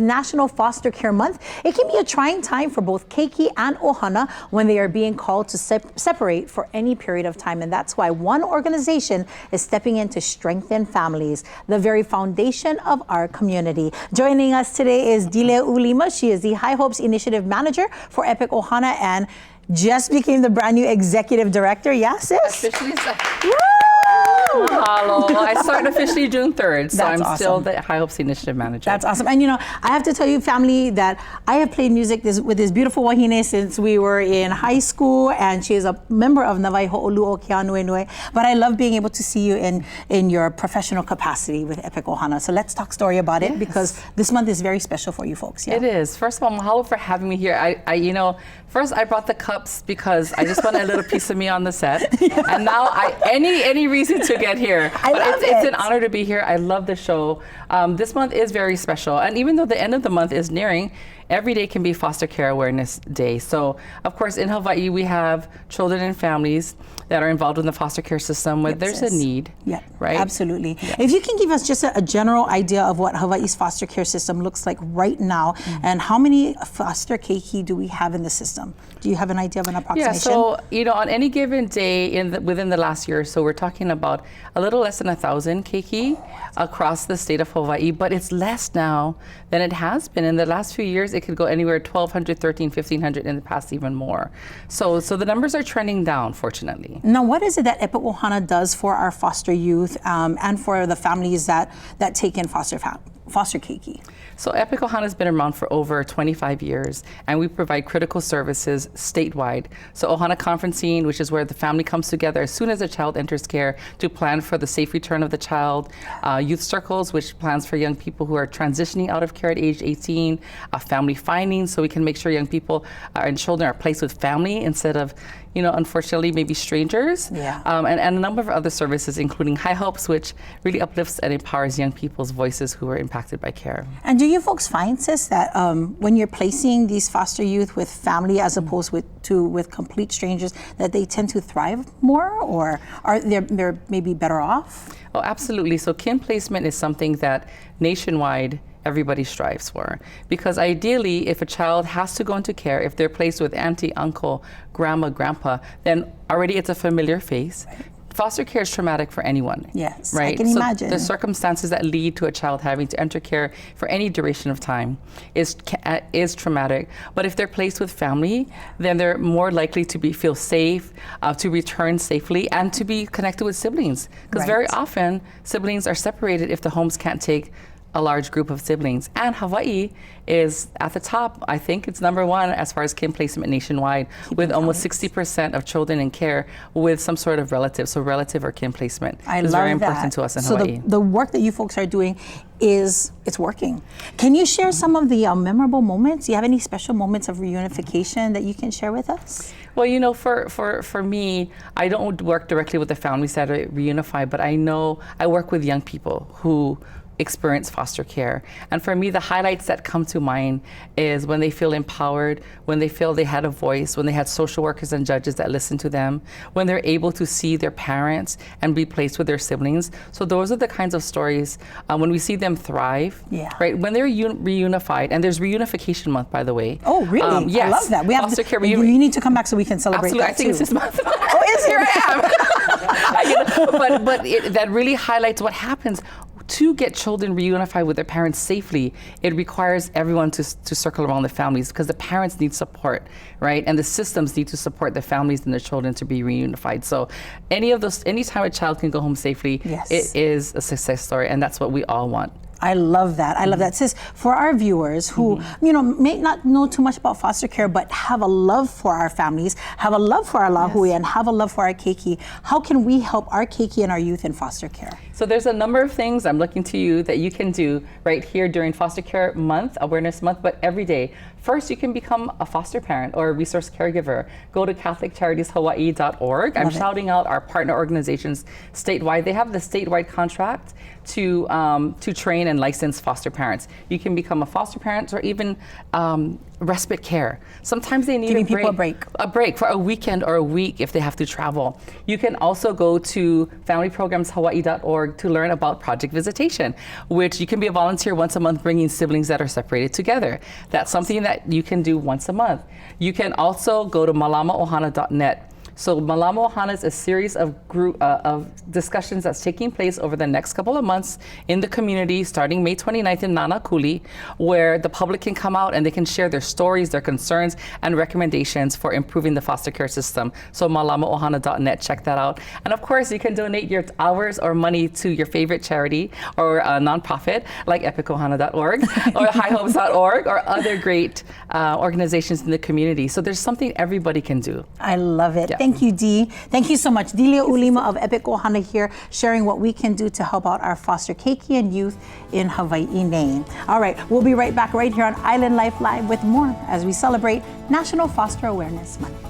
National Foster Care Month, it can be a trying time for both keiki and ʻOhana when they are being called to separate for any period of time. And that's why one organization is stepping in to strengthen families, the very foundation of our community. Joining us today is Dile Ulima. She is the High Hopes Initiative Manager for Epic ʻOhana and just became the brand new Executive Director. Yeah, sis? Officially Mahalo. I started officially June 3rd, so I'm still the High Hopes Initiative Manager. That's awesome. And you know, I have to tell you, family, that I have played music with this beautiful wahine since we were in high school, and she is a member of Nawai Ho'olu'o Keanuenue. But I love being able to see you in your professional capacity with Epic ʻOhana. So let's talk story about it, because this month is very special for you folks. Yeah? It is. First of all, mahalo for having me here. You know, first I brought the cups because I just wanted a little piece of me on the set, and now any reason to get here. It's an honor to be here. I love the show. This month is very special, and even though the end of the month is nearing, every day can be Foster Care Awareness Day. So, of course, in Hawaii, we have children and families that are involved in the foster care system where there's a need. Yeah, right? Absolutely. Yeah. If you can give us just a general idea of what Hawaii's foster care system looks like right now, and how many foster keiki do we have in the system? Do you have an idea of an approximation? Yeah, so, you know, on any given day within the last year, so we're talking about a little less than 1,000 keiki across the state of Hawaii, but it's less now than it has been. In the last few years, it could go anywhere 1,200, 1,300, 1,500, in the past even more. So the numbers are trending down, fortunately. Now, what is it that Epic ʻOhana does for our foster youth and for the families that take in foster keiki? So Epic ʻOhana has been around for over 25 years, and we provide critical services statewide. So ʻOhana conferencing, which is where the family comes together as soon as a child enters care to plan for the safe return of the child. Youth circles, which plans for young people who are transitioning out of care at age 18. Family findings, so we can make sure young people and children are placed with family instead of, you know, unfortunately, maybe strangers. Yeah. And a number of other services, including High Hopes, which really uplifts and empowers young people's voices who are impacted by care. And do you folks find, sis, that when you're placing these foster youth with family as opposed with complete strangers, that they tend to thrive more, or are they're maybe better off? Oh, absolutely. So kin placement is something that nationwide everybody strives for, because ideally, if a child has to go into care, if they're placed with auntie, uncle, grandma, grandpa, then already it's a familiar face. Right. Foster care is traumatic for anyone. Yes, right? I can imagine. The circumstances that lead to a child having to enter care for any duration of time is traumatic. But if they're placed with family, then they're more likely to feel safe, to return safely, and to be connected with siblings. Because very often, siblings are separated if the homes can't take a large group of siblings. And Hawaii is at the top. I think it's #1 as far as kin placement nationwide, with almost 60% of children in care with some sort of relative. So relative or kin placement is very important to us in Hawaii. So the work that you folks are doing it's working. Can you share some of the memorable moments? Do you have any special moments of reunification that you can share with us? Well, you know, for me, I don't work directly with the families that are reunified, but I know I work with young people who experience foster care. And for me, the highlights that come to mind is when they feel empowered, when they feel they had a voice, when they had social workers and judges that listened to them, when they're able to see their parents and be placed with their siblings. So those are the kinds of stories when we see them thrive, right? When they're reunified, and there's Reunification Month, by the way. Oh, really? Yes. I love that. We have foster care. You need to come back so we can celebrate that I think too. it's this month. Oh, is Here I am. But that really highlights what happens. To get children reunified with their parents safely, it requires everyone to circle around the families, because the parents need support, right? And the systems need to support the families and the children to be reunified. So anytime a child can go home safely, it is a success story, and that's what we all want. I love that. I love that. Sis, for our viewers who, you know, may not know too much about foster care, but have a love for our families, have a love for our lahui, and have a love for our keiki, how can we help our keiki and our youth in foster care? So there's a number of things I'm looking to you that you can do right here during Foster Care Month, Awareness Month, but every day. First, you can become a foster parent or a resource caregiver. Go to CatholicCharitiesHawaii.org. I'm shouting out our partner organizations statewide. They have the statewide contract to train and licensed foster parents. You can become a foster parent or even respite care. Sometimes they need Giving people a break. A break for a weekend or a week if they have to travel. You can also go to familyprogramshawaii.org to learn about project visitation, which you can be a volunteer once a month bringing siblings that are separated together. That's something that you can do once a month. You can also go to malamaohana.net. So Malama ʻOhana is a series of discussions that's taking place over the next couple of months in the community, starting May 29th in Nanakuli, where the public can come out and they can share their stories, their concerns, and recommendations for improving the foster care system. So malamaohana.net, check that out. And of course, you can donate your hours or money to your favorite charity or a nonprofit like epicohana.org or highhopes.org or other great organizations in the community. So there's something everybody can do. I love it. Yeah. Thank you, Dee. Thank you so much. Delia Ulima of Epic ʻOhana here, sharing what we can do to help out our foster keiki and youth in Hawaii nei. All right, we'll be right back right here on Island Life Live with more as we celebrate National Foster Awareness Month.